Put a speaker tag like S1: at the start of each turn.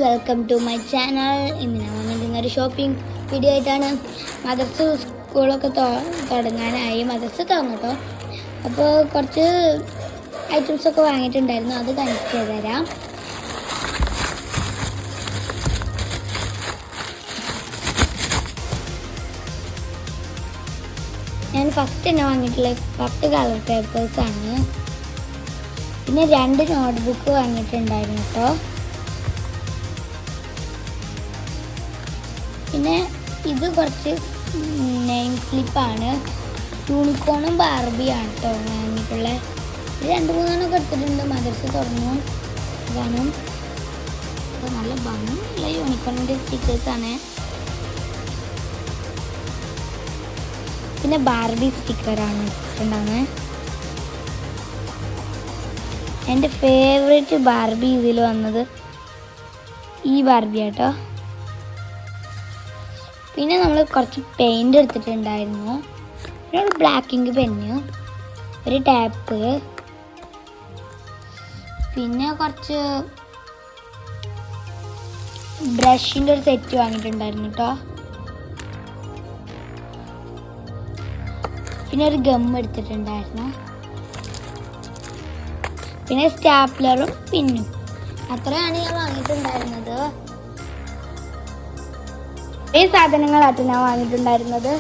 S1: Welcome to my channel. ഇന്ന് ഞാൻ വന്നിരിക്കുന്നൊരു shopping video ആയിട്ടാണ്. മദ്രസ സ്കൂളൊക്കെ തുടങ്ങാനായി. മദ്രസ തുടങ്ങട്ടോ. അപ്പോൾ കുറച്ച് ഐറ്റംസൊക്കെ വാങ്ങിയിട്ടുണ്ടായിരുന്നു, അത് കാണിച്ചു തരാം. ഞാൻ ഫസ്റ്റ് തന്നെ വാങ്ങിയിട്ടുള്ള 10 കളർ പേപ്പേഴ്സാണ്. പിന്നെ 2 നോട്ട്ബുക്ക് വാങ്ങിയിട്ടുണ്ടായിരുന്നു കേട്ടോ. പിന്നെ ഇത് കുറച്ച് നെയിം സ്ലിപ്പാണ്. യൂണിക്കോണും ബാർബിയാണ് കേട്ടോ വാങ്ങിയിട്ടുള്ളത്. 2-3 എടുത്തിട്ടുണ്ട്. മദ്രസ തുറന്നു ഇതാണ്. അപ്പോൾ നല്ല ഭംഗിയുള്ള യൂണിക്കോണിൻ്റെ സ്റ്റിക്കേഴ്സാണ്. പിന്നെ ബാർബി സ്റ്റിക്കറാണ് ഉണ്ടാകുന്നത്. എൻ്റെ ഫേവറേറ്റ് ബാർബി ഇതിൽ വന്നത് ഈ ബാർബി ആട്ടോ. പിന്നെ നമ്മൾ കുറച്ച് പെയിൻ്റ് എടുത്തിട്ടുണ്ടായിരുന്നു. പിന്നെ ഒരു ബ്ലാക്ക് ഇങ്ക് പെന്ന്, ഒരു ടാപ്പ്, പിന്നെ കുറച്ച് ബ്രഷിൻ്റെ ഒരു സെറ്റ് വാങ്ങിയിട്ടുണ്ടായിരുന്നു കേട്ടോ. പിന്നെ ഒരു ഗം എടുത്തിട്ടുണ്ടായിരുന്നു. പിന്നെ സ്റ്റാപ്ലറും പിന്നും. അത്രയാണ് ഞാൻ വാങ്ങിയിട്ടുണ്ടായിരുന്നത്. ഈ സാധനങ്ങളായിട്ട് ഞാൻ വാങ്ങിയിട്ടുണ്ടായിരുന്നത്.